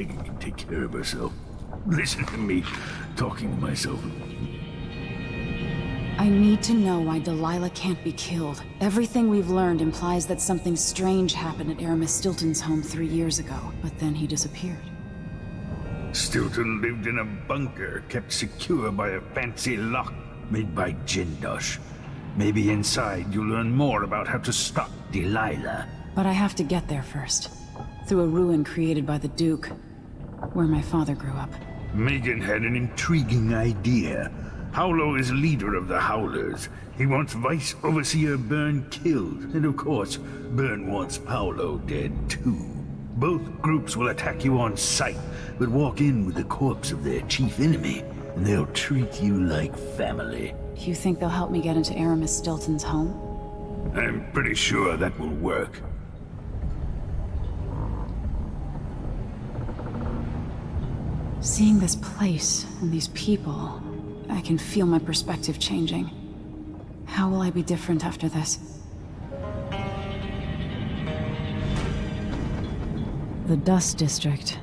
Megan can take care of herself. Listen to me, talking to myself. I need to know why Delilah can't be killed. Everything we've learned implies that something strange happened at Aramis Stilton's home 3 years ago, but then he disappeared. Stilton lived in a bunker kept secure by a fancy lock made by Jindosh. Maybe inside you'll learn more about how to stop Delilah. But I have to get there first. Through a ruin created by the Duke, where my father grew up. Megan had an intriguing idea. Howlo is leader of the Howlers. He wants Vice Overseer Byrne killed, and of course, Byrne wants Paolo dead too. Both groups will attack you on sight, but walk in with the corpse of their chief enemy, and they'll treat you like family. You think they'll help me get into Aramis Stilton's home? I'm pretty sure that will work. Seeing this place and these people, I can feel my perspective changing. How will I be different after this? The Dust District.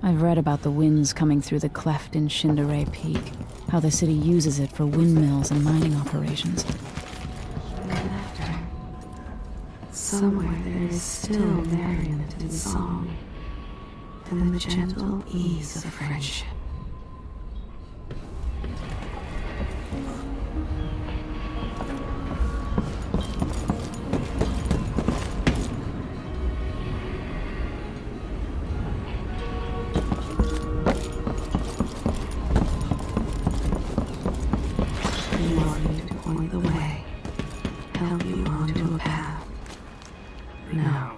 I've read about the winds coming through the cleft in 𝘼𝙗𝙗𝙪𝙩 Peak, how the city uses it for windmills and mining operations. Somewhere there is still merriment in song, and the gentle ease of friendship. Wanting to point the way, help you onto a path. Now,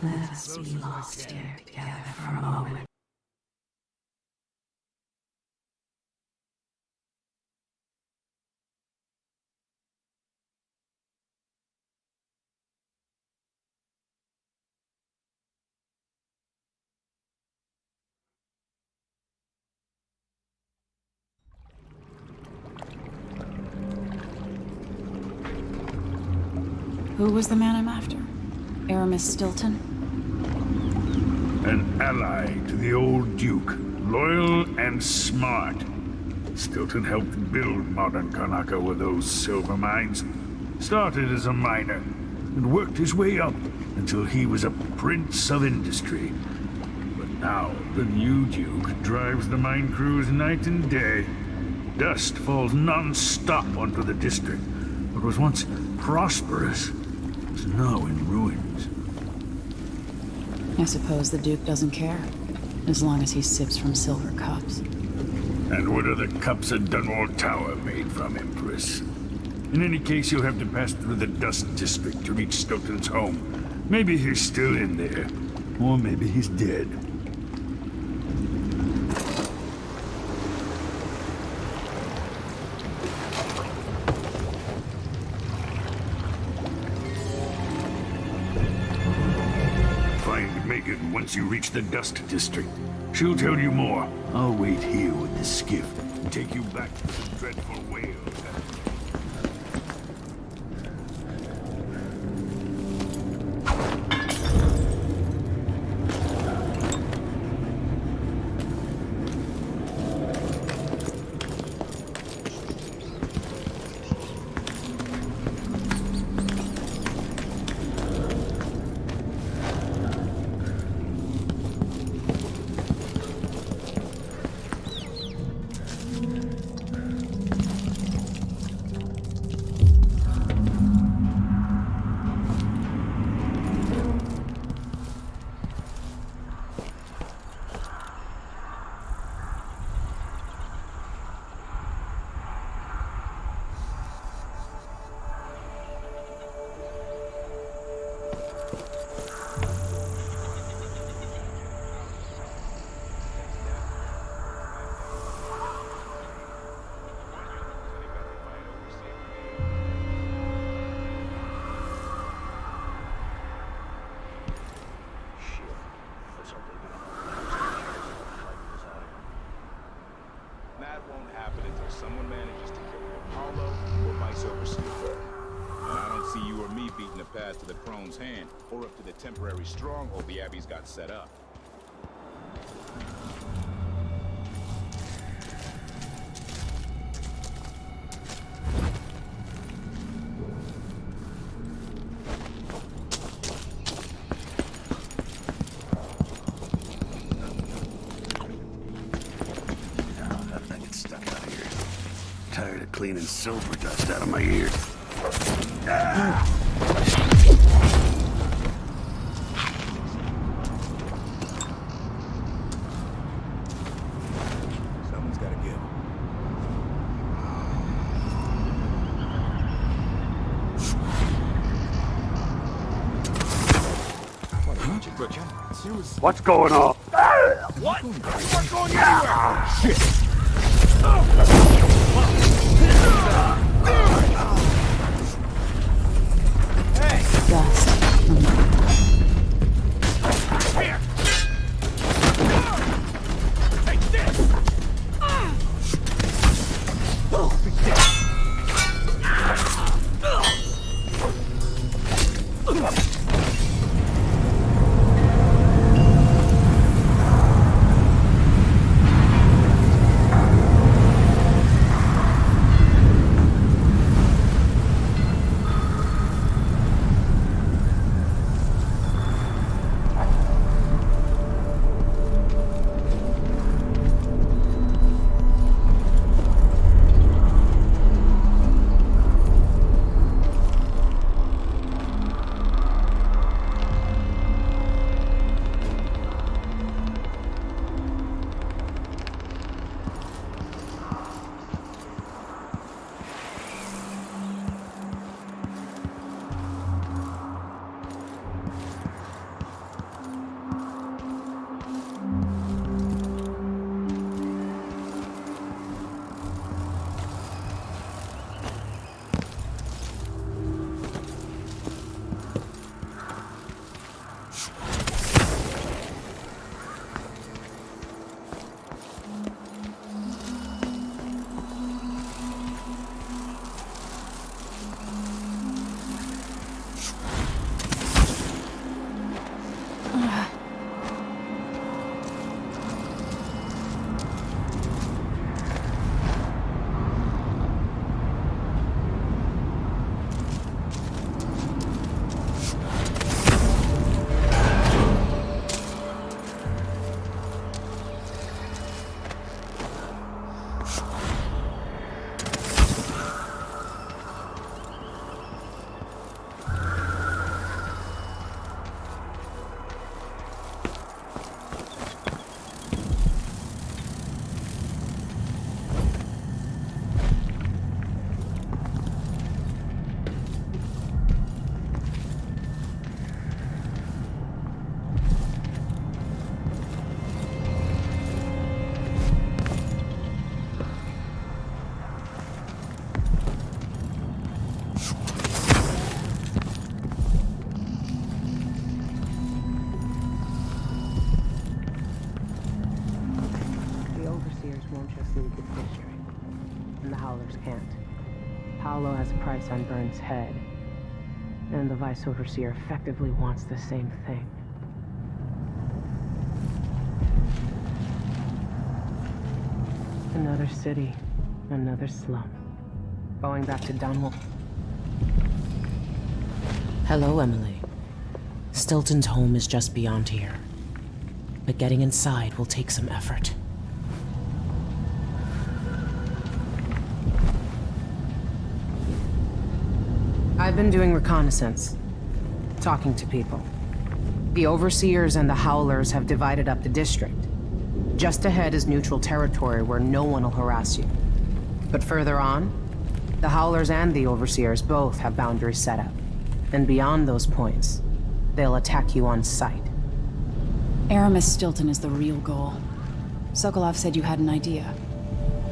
let us be lost here together for a moment. Who was the man I'm after? Aramis Stilton? An ally to the old Duke, loyal and smart. Stilton helped build modern Karnaca with those silver mines. Started as a miner, and worked his way up until he was a prince of industry. But now, the new Duke drives the mine crews night and day. Dust falls non-stop onto the district. What was once prosperous is now in ruins. I suppose the Duke doesn't care, as long as he sips from silver cups. And what are the cups of Dunwall Tower made from, Empress? In any case, you'll have to pass through the Dust District to reach Stilton's home. Maybe he's still in there, or maybe he's dead. Once you reach the Dust District, she'll tell you more. I'll wait here with the skiff and take you back to the dreadful whale. the path to the Crone's Hand, or up to the temporary stronghold the Abbey's got set up. Tired of cleaning silver dust out of my ears. Someone's gotta give. What's going on? What? You weren't going anywhere! Shit! Dust. Here! Take this! Paolo has a price on Byrne's head, and the Vice Overseer effectively wants the same thing. Another city, another slum. Going back to Dunwall. Hello, Emily. Stilton's home is just beyond here, but getting inside will take some effort. I've been doing reconnaissance, talking to people. The Overseers and the Howlers have divided up the district. Just ahead is neutral territory where no one will harass you. But further on, the Howlers and the Overseers both have boundaries set up. And beyond those points, they'll attack you on sight. Aramis Stilton is the real goal. Sokolov said you had an idea.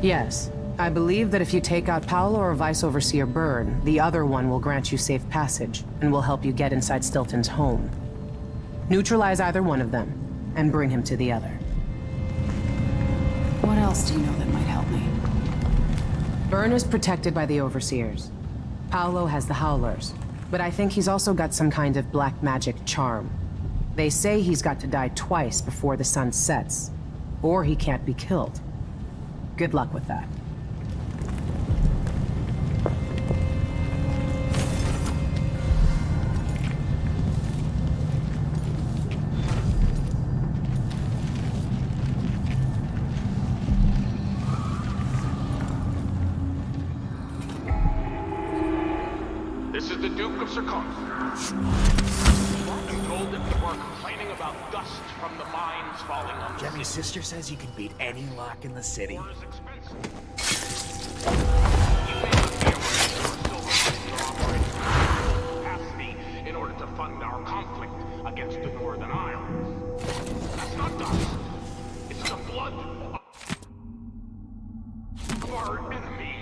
Yes. I believe that if you take out Paolo or Vice Overseer Byrne, the other one will grant you safe passage, and will help you get inside Stilton's home. Neutralize either one of them, and bring him to the other. What else do you know that might help me? Byrne is protected by the Overseers. Paolo has the Howlers. But I think he's also got some kind of black magic charm. They say he's got to die twice before the sun sets, or he can't be killed. Good luck with that. This is the Duke of Circon. I'm told that people are complaining about dust from the mines falling on the Jemmy's sister says you can beat any lock in the city. ore is expensive. You may not be aware that silver mines are operating at full capacity in order to fund our conflict against the Northern Isles. That's not dust. It's the blood of our enemies.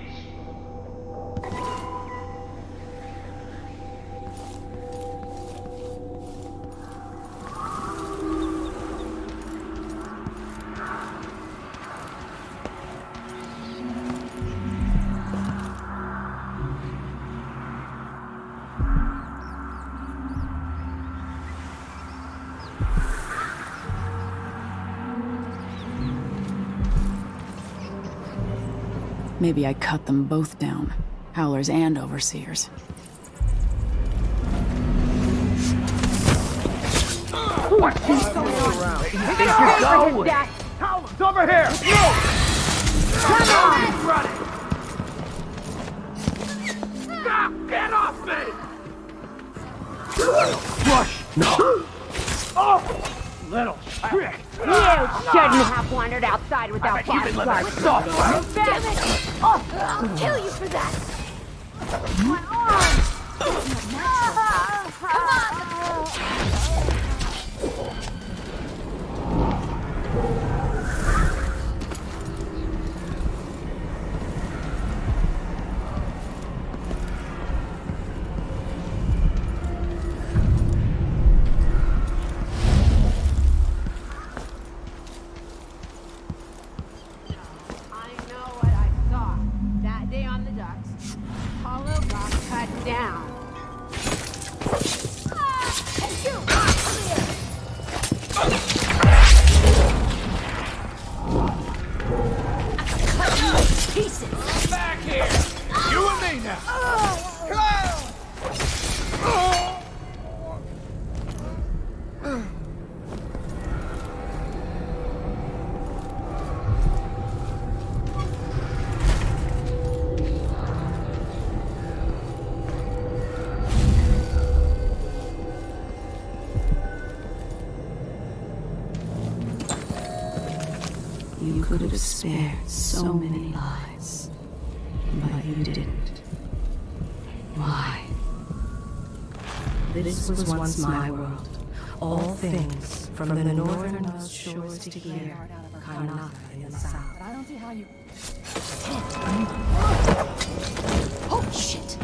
Maybe I cut them both down, Howlers and Overseers. What's going on? Think you're going? Howlers, over here! No! Come on! He's running! Stop! Get off me! Rush! No! Oh! Little trick! You shouldn't have wandered outside without bodyguards. Stop! Damn it! Oh, I'll kill you for that! My arm! Come on! I know what I saw that day on the docks. Hollow got cut down. Hey, you! Come here! I cut you to pieces! Back here! You and me now! Come on! You could have spared so many lives, but you didn't. Why? This was once my world. All things, from the northernmost shores to here, Karnataka in the south. I don't see how you... Oh, shit!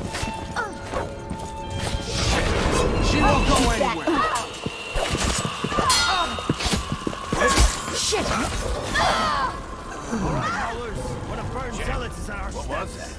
She won't go anywhere! Shit! All right, Howlers. One of Burn's zealots is on our steps. What was that?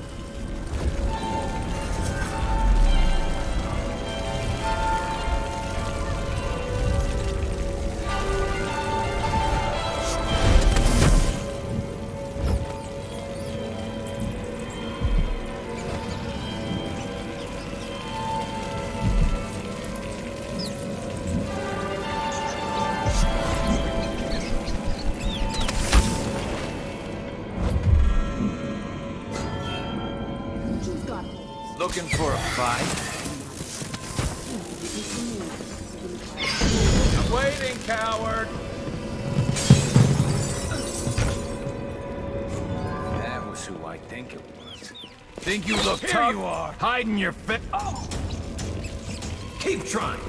Looking for a fight? I'm waiting, coward. That was who I think it was. Think you look Here tough? you are. Hiding your face. Oh. Keep trying.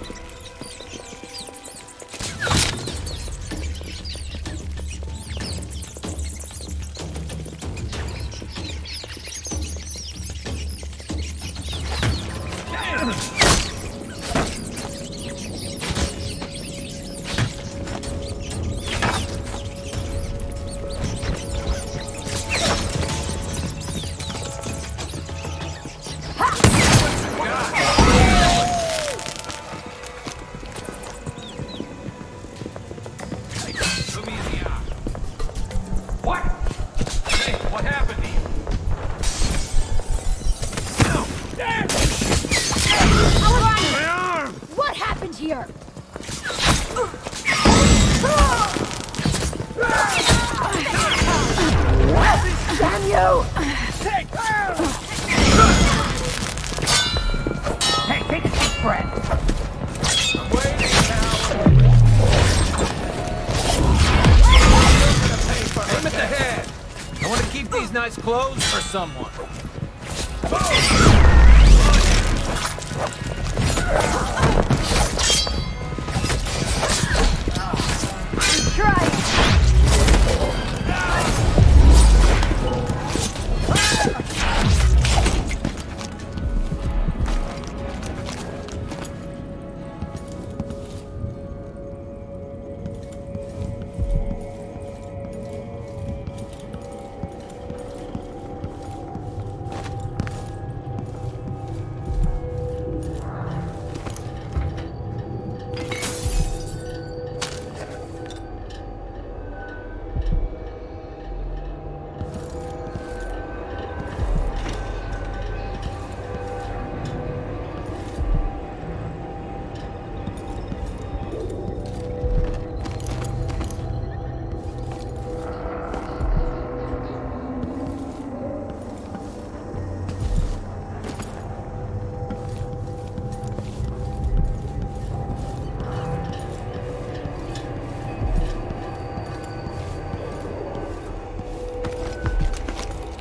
here. Damn you! Hey, take a deep breath. I'm waiting now. Aim at the head. I want to keep these nice clothes for someone. Try it.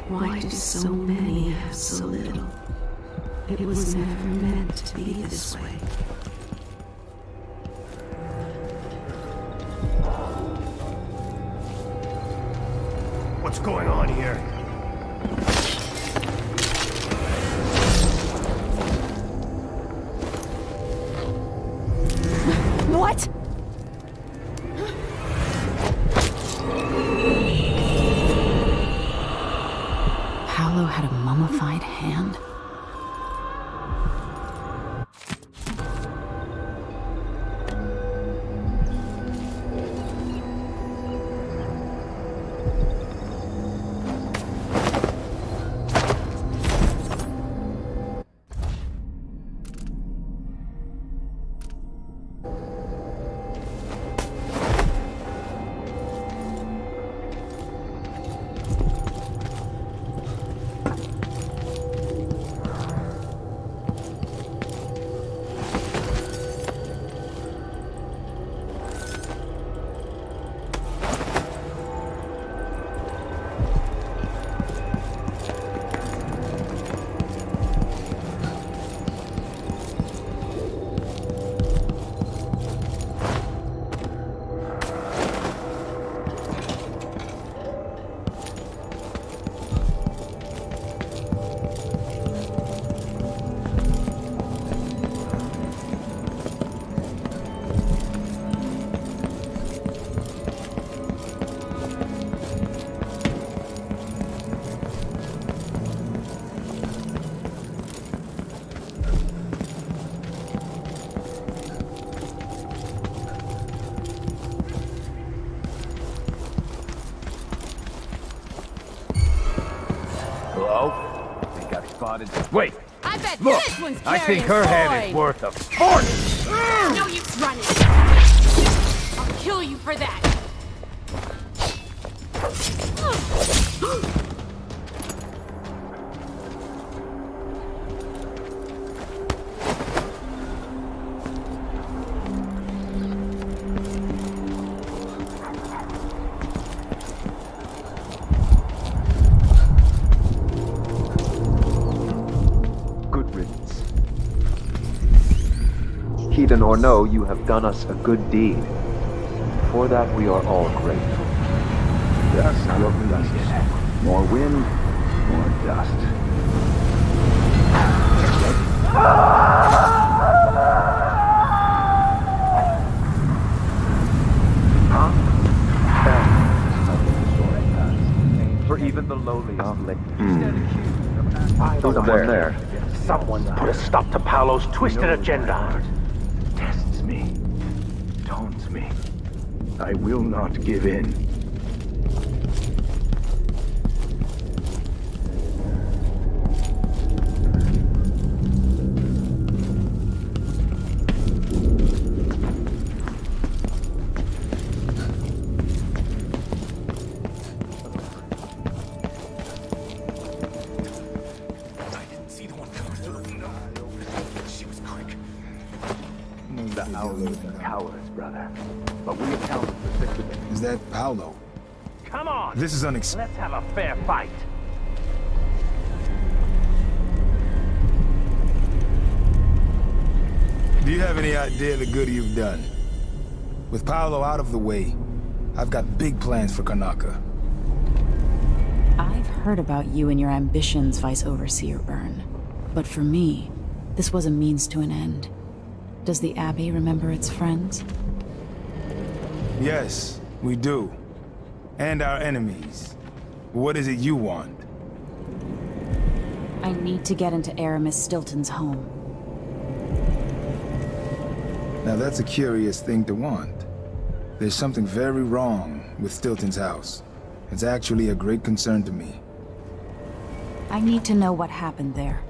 Why do so many have so little? It was never meant to be this way. What's going on here? What? Paolo had a mummified hand? Wait, I bet look! this one's I think her head is worth a fortune! No use running. I'll kill you for that. Heathen or no, you have done us a good deed. For that we are all grateful. Dust will bleed. More wind, more dust. Huh? For even the lowliest Someone there. Someone's put a stop to Paolo's twisted agenda. Tests me. Taunts me. I will not give in. The 𝘼𝙗𝙘𝙪𝙩 are cowards, brother. But we accounted for 6 of them. Is that Paolo? Come on! This is unacceptable. Let's have a fair fight. Do you have any idea the good you've done? With Paolo out of the way, I've got big plans for Karnaca. I've heard about you and your ambitions, Vice Overseer Byrne. But for me, this was a means to an end. Does the Abbey remember its friends? Yes, we do. And our enemies. What is it you want? I need to get into Aramis Stilton's home. Now that's a curious thing to want. There's something very wrong with Stilton's house. It's actually a great concern to me. I need to know what happened there.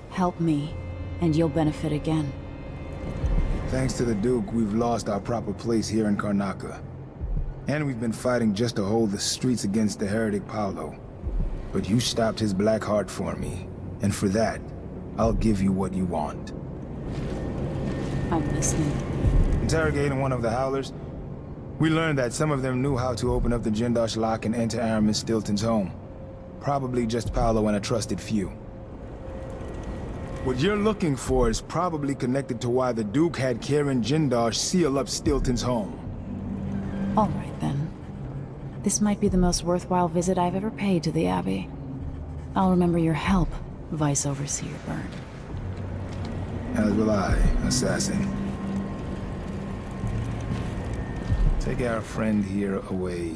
Help me, and you'll benefit again. Thanks to the Duke, we've lost our proper place here in Karnaca. And we've been fighting just to hold the streets against the heretic Paolo. But you stopped his black heart for me, and for that, I'll give you what you want. I'm listening. Interrogating one of the Howlers, we learned that some of them knew how to open up the Jindosh lock and enter Aramis Stilton's home. Probably just Paolo and a trusted few. What you're looking for is probably connected to why the Duke had Karen Jindosh seal up Stilton's home. All right, then. This might be the most worthwhile visit I've ever paid to the Abbey. I'll remember your help, Vice Overseer Byrne. As will I, assassin. Take our friend here away.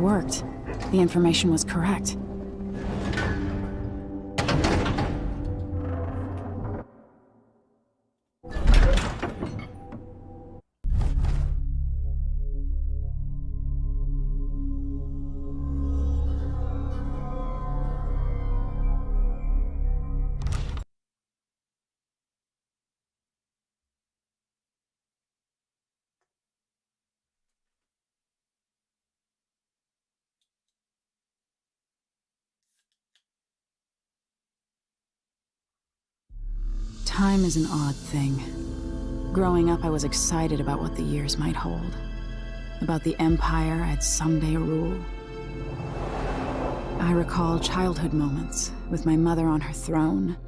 Worked. The information was correct. Time is an odd thing. Growing up, I was excited about what the years might hold. About the empire I'd someday rule. I recall childhood moments, with my mother on her throne,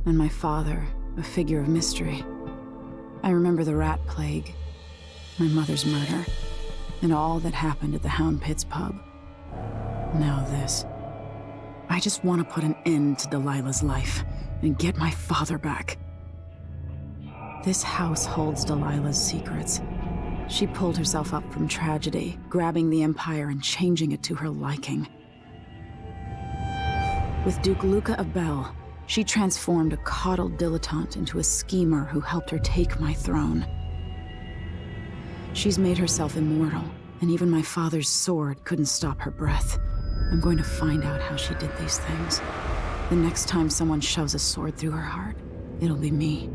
and my father, a figure of mystery. I remember the rat plague, my mother's murder, and all that happened at the Hound Pits pub. Now this. I just want to put an end to Delilah's life, and get my father back. This house holds Delilah's secrets. She pulled herself up from tragedy, grabbing the Empire and changing it to her liking. With Duke Luca of Bell, she transformed a coddled dilettante into a schemer who helped her take my throne. She's made herself immortal, and even my father's sword couldn't stop her breath. I'm going to find out how she did these things. The next time someone shoves a sword through her heart, it'll be me,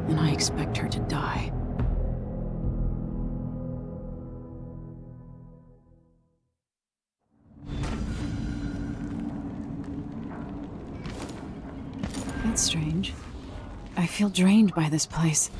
and I expect her to die. That's strange. I feel drained by this place.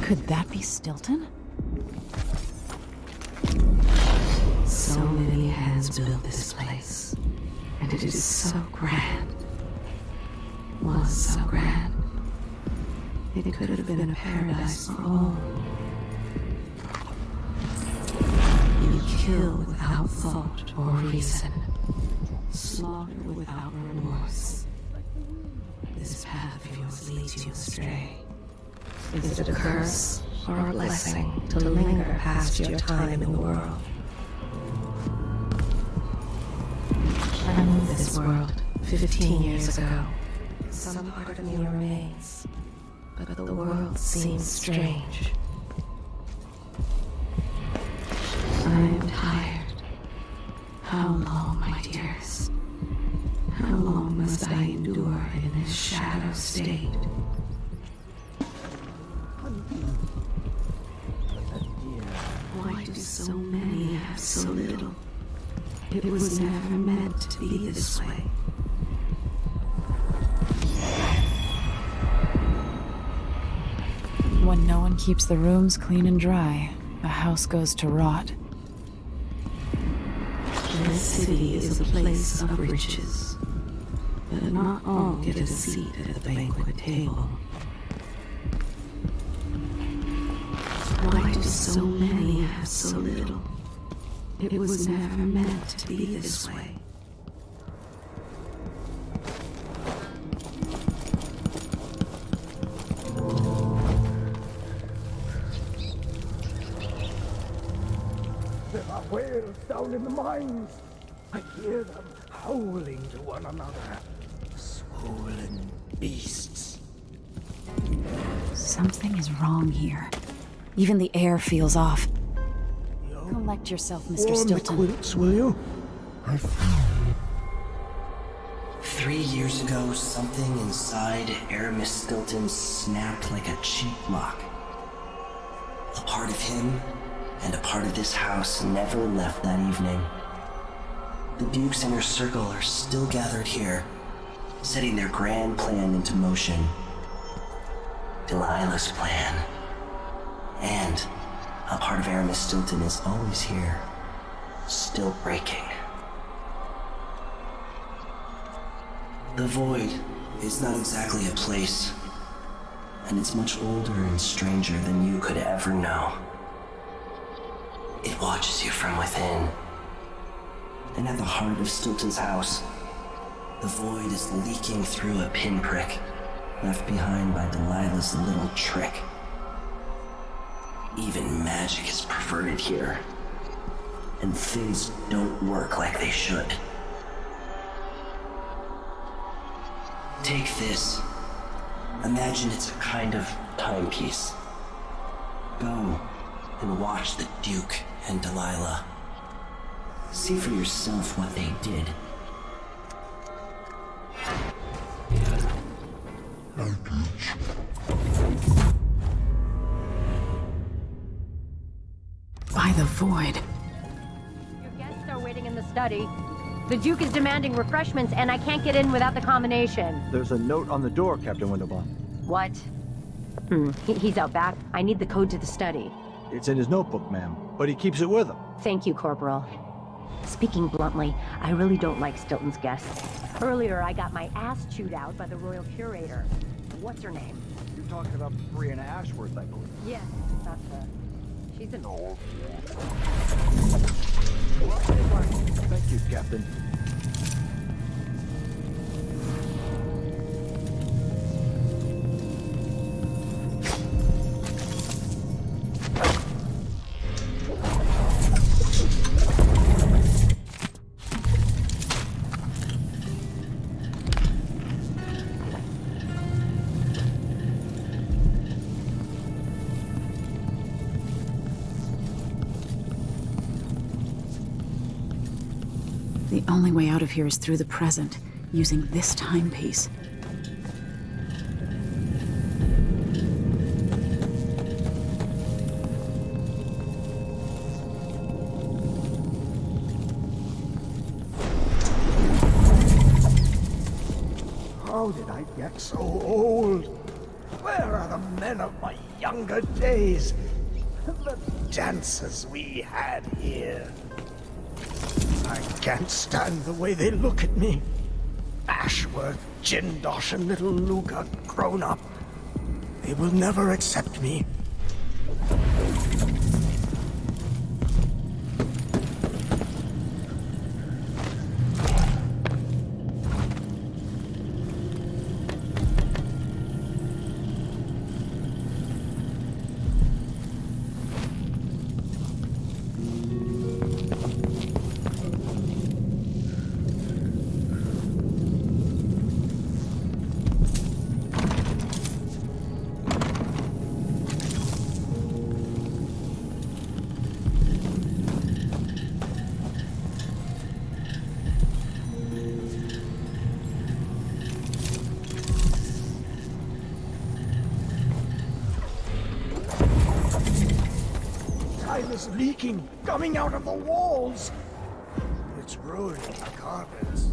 Could that be Stilton? So many hands built this place, and it is so grand. Was so grand. It could have been a paradise for all. You kill without thought or reason. Slaughter without remorse. This path of yours leads you astray. Is it a curse or a blessing to linger past your time in the world? I moved this world 15 years ago. Some part of me remains, but the world seems strange. I am tired. How long, my dearest? How long must I endure in this shadow state? Why do so many have so little? It was never meant to be this way. When no one keeps the rooms clean and dry, a house goes to rot. This city is a place of riches, but not all get a seat at the banquet table. Why do so many have so little? It was never meant to be this way. There are whales down in the mines. I hear them howling to one another. Swollen beasts. Something is wrong here. Even the air feels off. Collect yourself, Mr. Stilton. Warm the quilts, will you? 3 years ago, something inside Aramis Stilton snapped like a cheap lock. part of him and a part of this house never left that evening. The Duke's inner circle are still gathered here, setting their grand plan into motion. Delilah's plan. And a part of Aramis Stilton is always here, still breaking. The Void is not exactly a place, and it's much older and stranger than you could ever know. It watches you from within. And at the heart of Stilton's house, the Void is leaking through a pinprick left behind by Delilah's little trick. Even magic is perverted here, and things don't work like they should. Take this. Imagine it's a kind of timepiece. Go and watch the Duke and Delilah. See for yourself what they did. By the Void. Your guests are waiting in the study. The Duke is demanding refreshments, and I can't get in without the combination. There's a note on the door, Captain Winterbourne. What? He's out back. I need the code to the study. It's in his notebook, ma'am, but he keeps it with him. Thank you, Corporal. Speaking bluntly, I really don't like Stilton's guests. Earlier, I got my ass chewed out by the Royal Curator. What's her name? You're talking about Brianna Ashworth, I believe. Yes, that's her. She's an old. Thank you, Captain. The only way out of here is through the present, using this timepiece. How did I get so old? Where are the men of my younger days? The dances we had here. I can't stand the way they look at me. Ashworth, Jindosh, and little Luke are grown up. They will never accept me. Is leaking, coming out of the walls. It's ruining the carpets.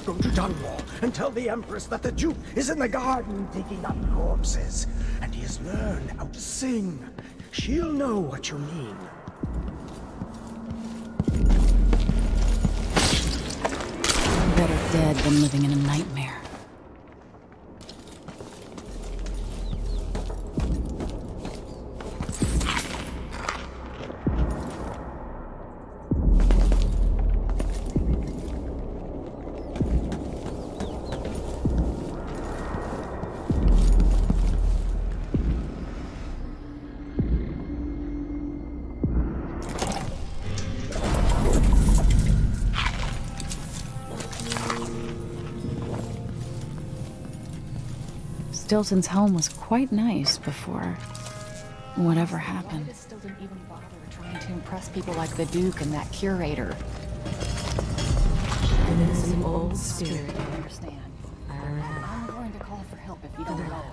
Go to Dunwall and tell the Empress that the Duke is in the garden digging up corpses, and he has learned how to sing. She'll know what you mean. Better dead than living in a nightmare. Stilton's home was quite nice before whatever happened. Why does Stilton even bother trying to impress people like the Duke and that curator? old spirit. I understand. I'm going to call for help if you don't know.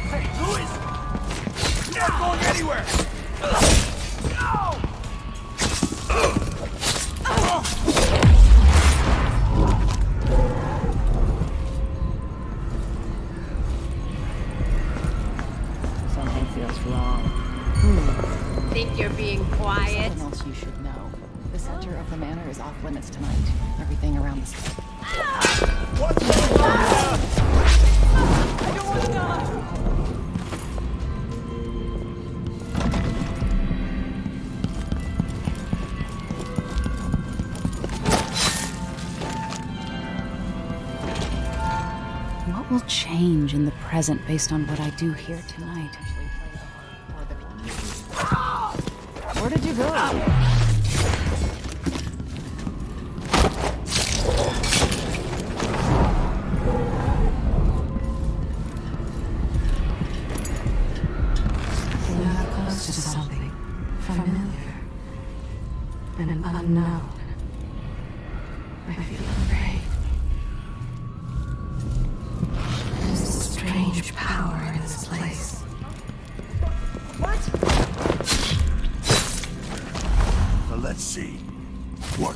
Hey, Louis! You're not going anywhere! Something feels wrong. Think you're being quiet? Something else you should know. The center of the manor is off limits tonight. Everything around this. What's going on? I don't want to die! What will change in the present based on what I do here tonight? Where did you go? To something familiar and an unknown. I feel afraid. There's a strange power in this place. What? So let's see. What?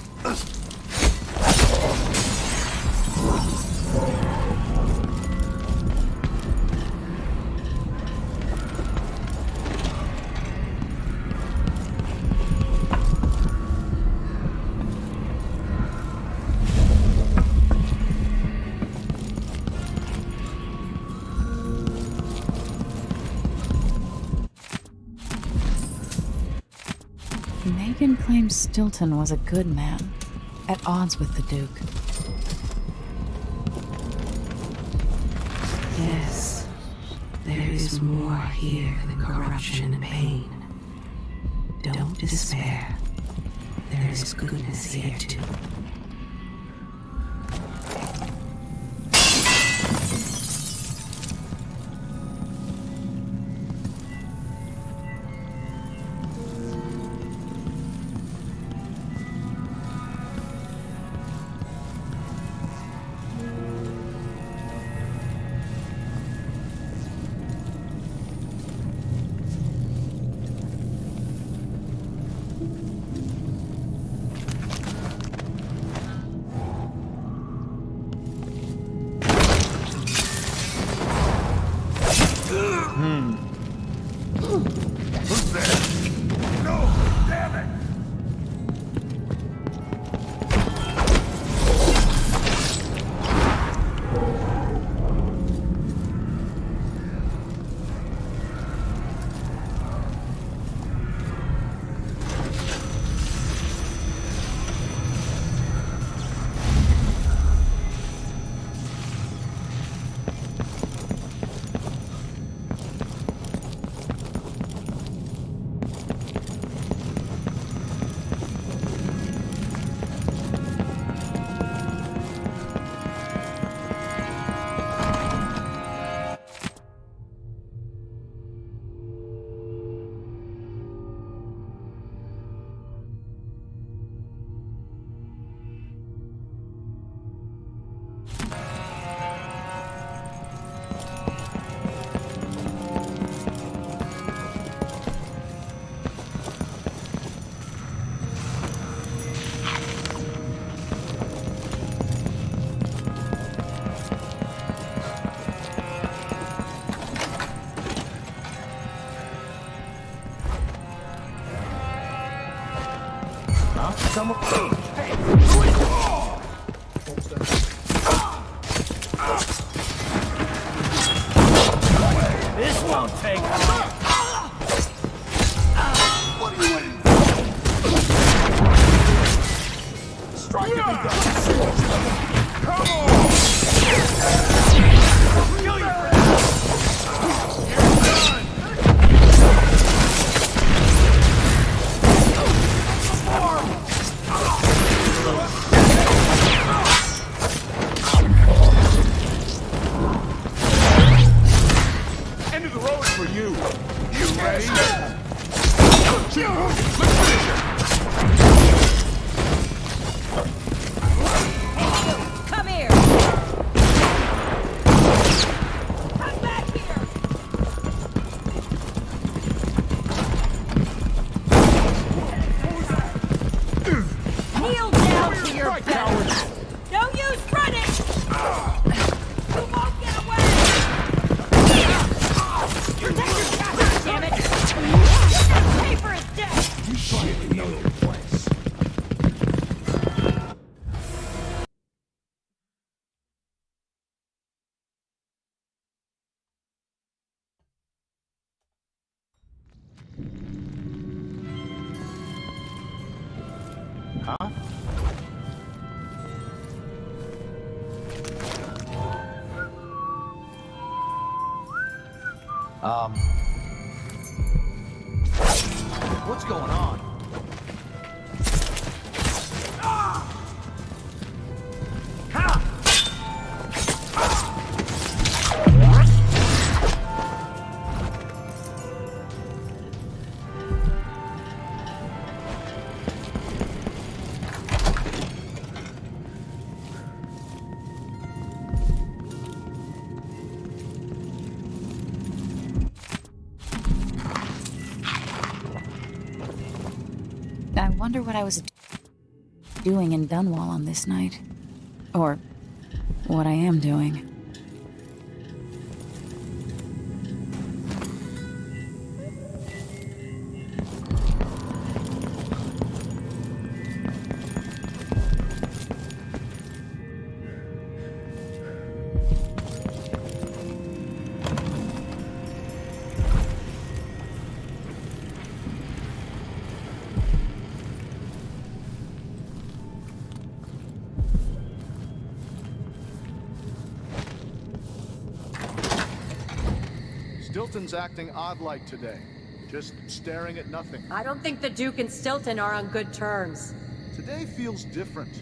Megan claims Stilton was a good man, at odds with the Duke. Yes, there is more here than corruption and pain. Don't despair. There is goodness here too. Who's there? No! Damn it! Someone. Hey! Who is this won't take long. What are you waiting for? Strike if he does. Come on! Kill your friend! You're done! the road for you. You ready? Come here! Come back here! Kneel down to your belly! Don't use running! You won't get away! Protect your chest, damn it! That paper is dead! You finally know your place. Huh? What's going on? I wonder what I was doing in Dunwall on this night. Or what I am doing. Stilton's acting odd-like today. Just staring at nothing. I don't think the Duke and Stilton are on good terms. Today feels different.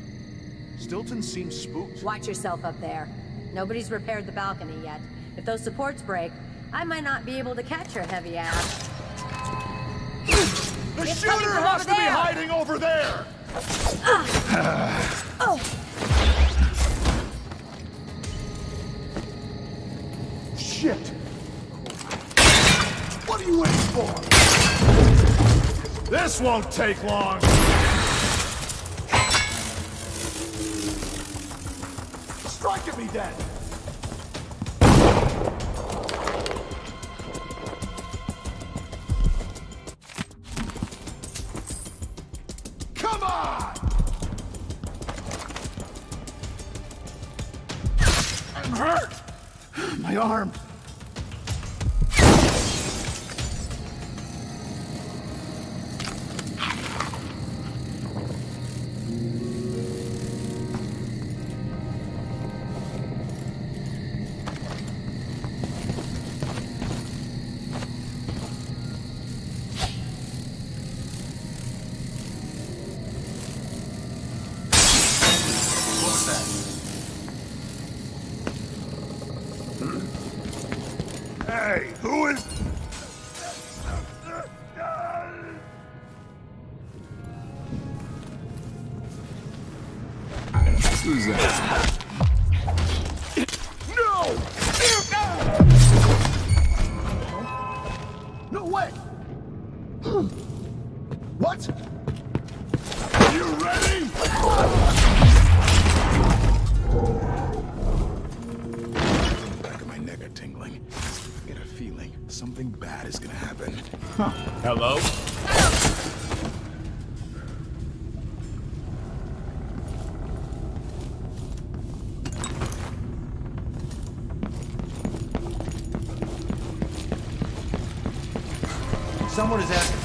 Stilton seems spooked. Watch yourself up there. Nobody's repaired the balcony yet. If those supports break, I might not be able to catch your heavy ass. The It's coming shooter from has over to be there! hiding over there! Oh! Shit! What are you waiting for? This won't take long! Strike at me then! Come on! I'm hurt! My arm! Hey, who is... Who's that? No! No way! What? You ready? The back of my neck are tingling. I get a feeling something bad is gonna happen. Hello? Someone is asking.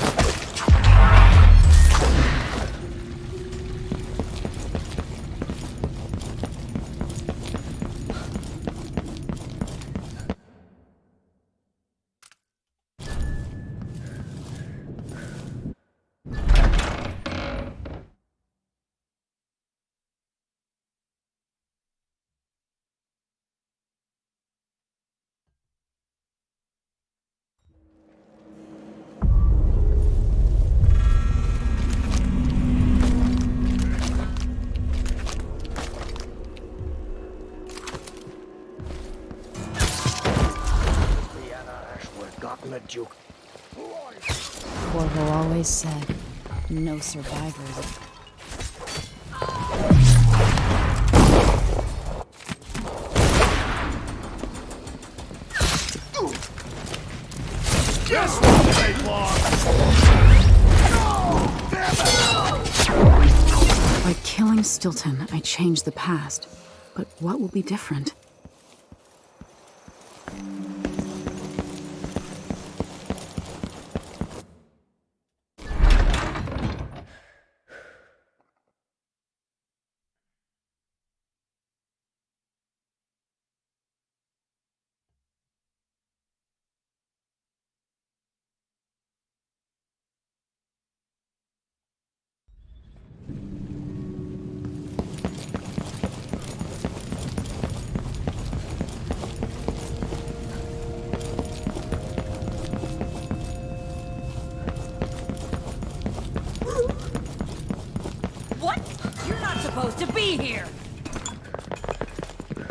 forgotten the Duke. Corvo always said, no survivors. This won't take long! By killing Stilton, I changed the past. But what will be different? Supposed to be here.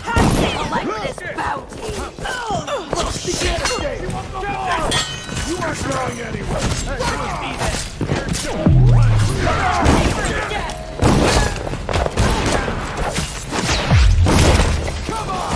Have to collect this bounty. You aren't going anywhere. Come on!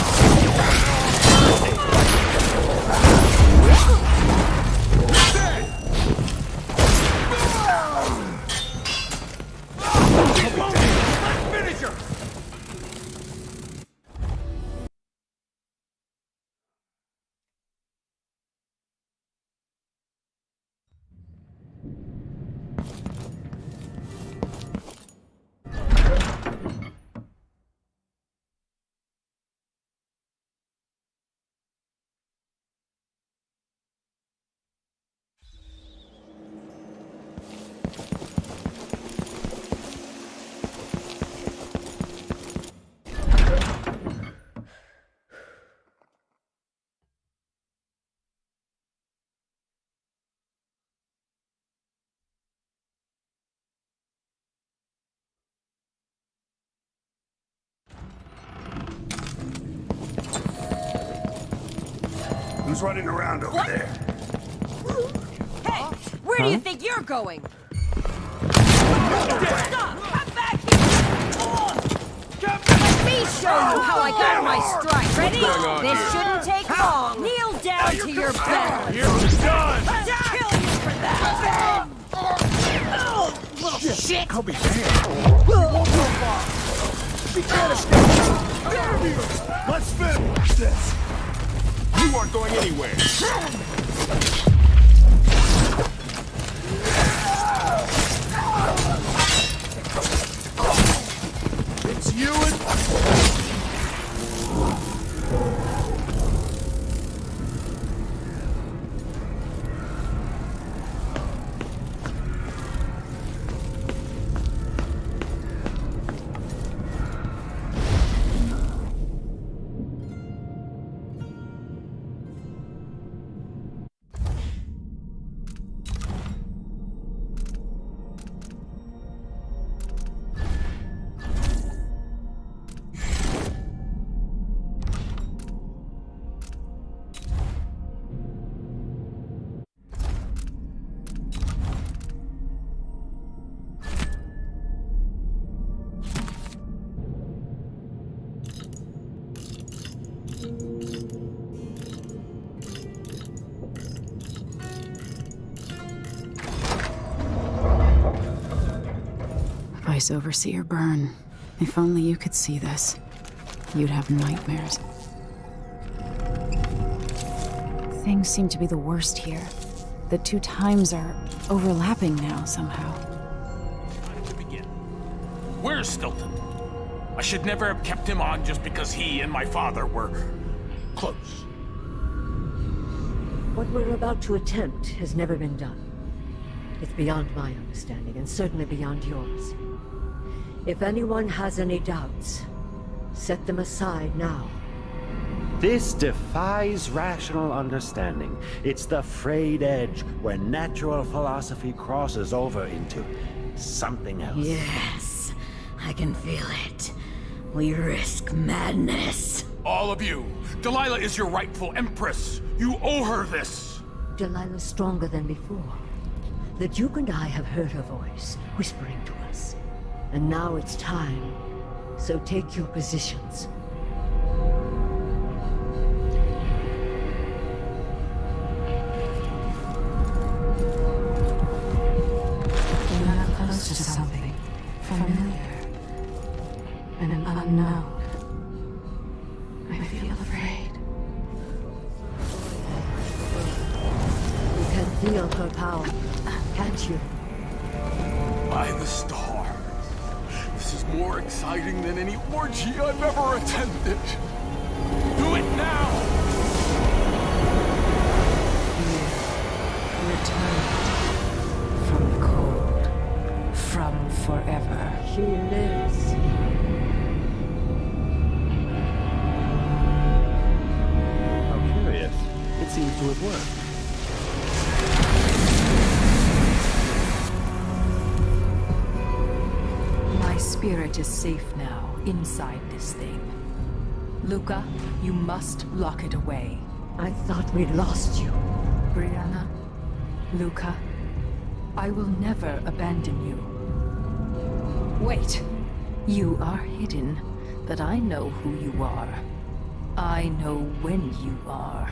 Who's running around over there? Hey, where do you think you're going? Stop! Come back here! Let me show you how I got my strike. Ready? This shouldn't take long. Kneel down to your bed. You're done! I'll kill you for that! Little shit! I'll be damned. We can't escape! Let's finish this! You aren't going anywhere. It's you and... Vice Overseer Byrne, if only you could see this, you'd have nightmares. Things seem to be the worst here. The two times are overlapping now somehow. To begin. Where's Stilton? I should never have kept him on just because he and my father were close. What we're about to attempt has never been done. It's beyond my understanding, and certainly beyond yours. If anyone has any doubts, set them aside now. This defies rational understanding. It's the frayed edge where natural philosophy crosses over into something else. Yes, I can feel it. We risk madness. All of you. Delilah is your rightful empress. You owe her this. Delilah's stronger than before. The Duke and I have heard her voice, whispering to us. And now it's time. So take your positions. We're not close to something familiar and an unknown. I feel afraid. You can feel her power, can't you? By the stars. This is more exciting than any orgy I've ever attended. Do it now! Returned from the cold, from forever. She lives. How curious. It seems to have worked. My spirit is safe now, inside this thing. Luca, you must lock it away. I thought we'd lost you. Brianna, Luca, I will never abandon you. Wait! You are hidden, but I know who you are. I know when you are.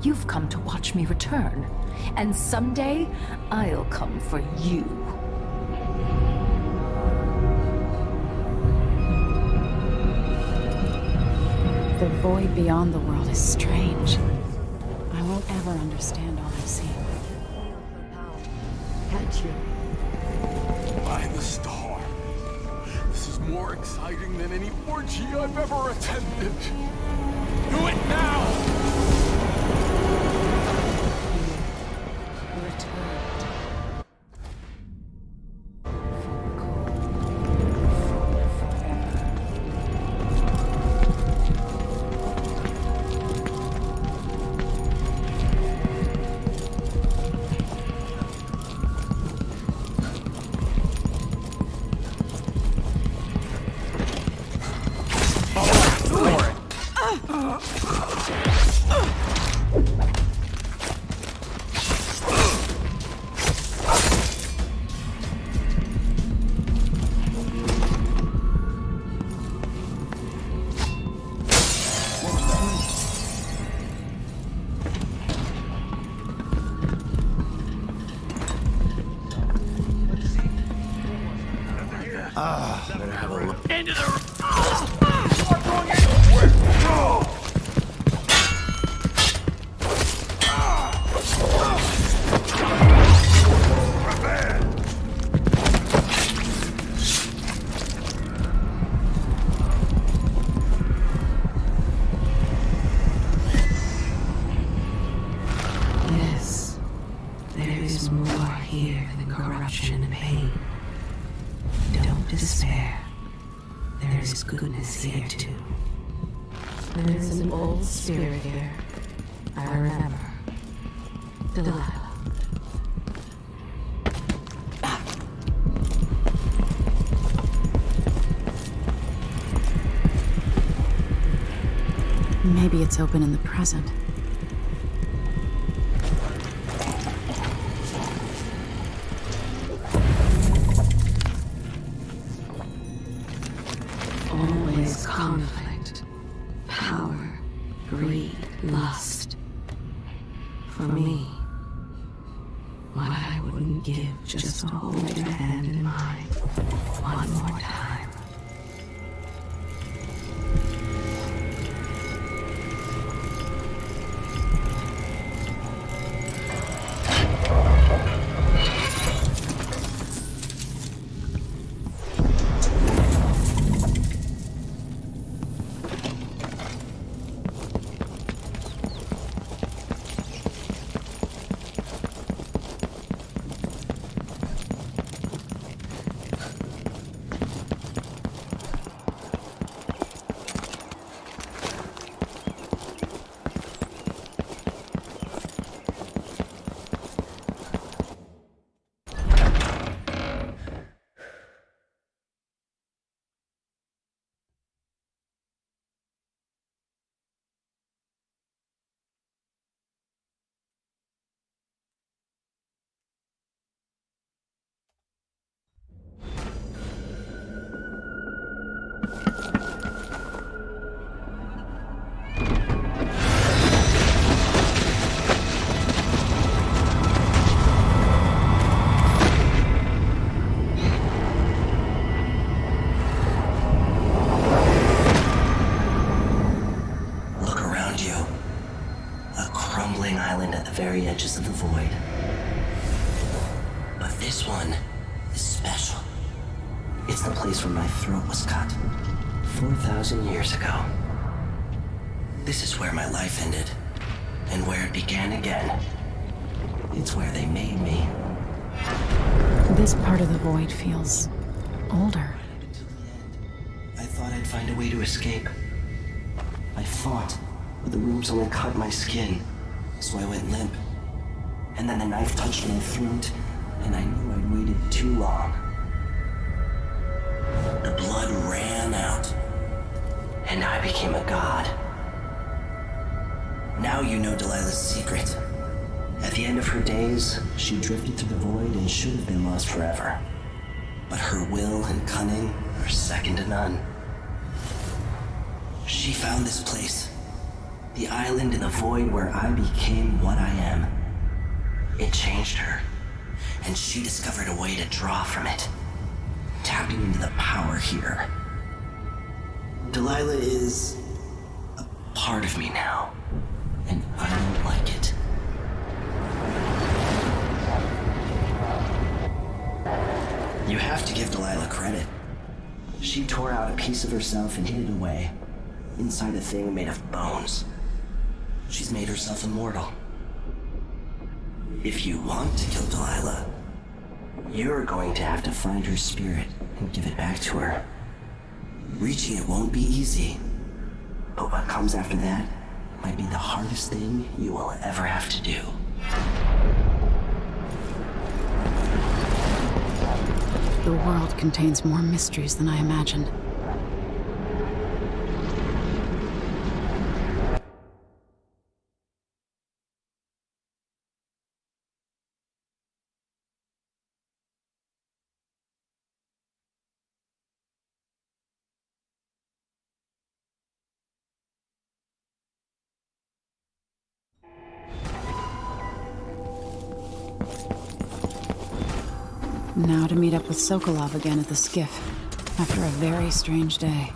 You've come to watch me return, and someday I'll come for you. The void beyond the world is strange. I won't ever understand all I've seen. Can't you? By the stars. This is more exciting than any orgy I've ever attended. Do it now! Better have a look. Into the... Yes, there is more here than corruption and pain. Don't despair. There is goodness here too. There is an old spirit here. I remember. Delilah. Maybe it's open in the present. Always conflict, power, greed, lust. For me, what I wouldn't give just to hold your hand in mine one more time. frayed edges of the void. But this one is special. It's the place where my throat was cut 4,000 years ago. This is where my life ended, and where it began again. It's where they made me. This part of the void feels older. I thought I'd find a way to escape. I fought, but the rooms only cut my skin, so I went limp. And then the knife touched my throat, and I knew I'd waited too long. The blood ran out, and I became a god. Now you know Delilah's secret. At the end of her days, she drifted through the void and should have been lost forever. But her will and cunning are second to none. She found this place, the island in the void where I became what I am. It changed her, and she discovered a way to draw from it, tapping into the power here. Delilah is a part of me now, and I don't like it. You have to give Delilah credit. She tore out a piece of herself and hid it away, inside a thing made of bones. She's made herself immortal. If you want to kill Delilah, you're going to have to find her spirit and give it back to her. Reaching it won't be easy, but what comes after that might be the hardest thing you will ever have to do. The world contains more mysteries than I imagined. Now to meet up with Sokolov again at the skiff, after a very strange day.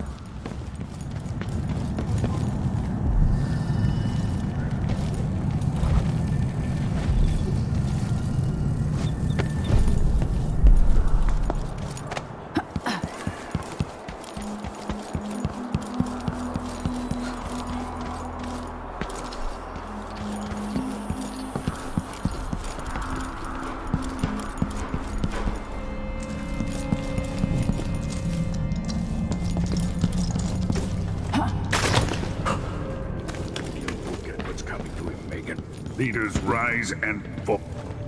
Leaders rise and fall.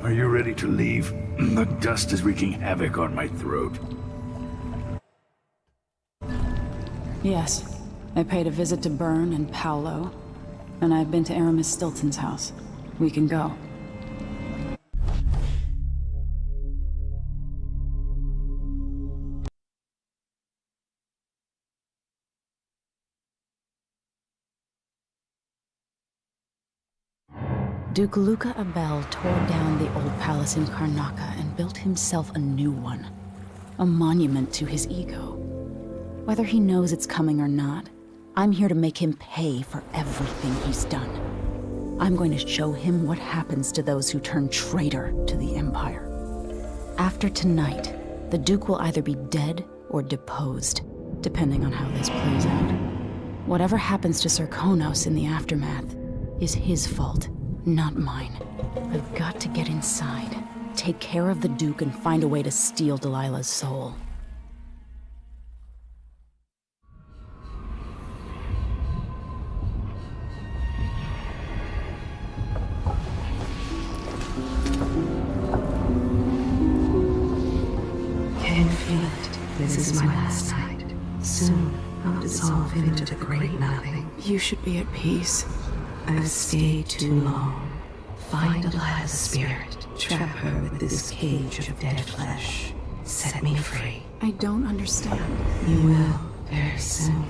Are you ready to leave? The dust is wreaking havoc on my throat. Yes. I paid a visit to Byrne and Paolo, and I've been to Aramis Stilton's house. We can go. Duke Luca Abel tore down the old palace in Karnaca and built himself a new one. A monument to his ego. Whether he knows it's coming or not, I'm here to make him pay for everything he's done. I'm going to show him what happens to those who turn traitor to the Empire. After tonight, the Duke will either be dead or deposed, depending on how this plays out. Whatever happens to Sir Konos in the aftermath is his fault. Not mine. I've got to get inside, take care of the Duke, and find a way to steal Delilah's soul. Can feel it. This is my last night. Soon, I'll dissolve into the great nothing. You should be at peace. I've stayed too long. Find Delilah's spirit. Trap her with this cage of dead flesh. Set me free. I don't understand. You will, very soon.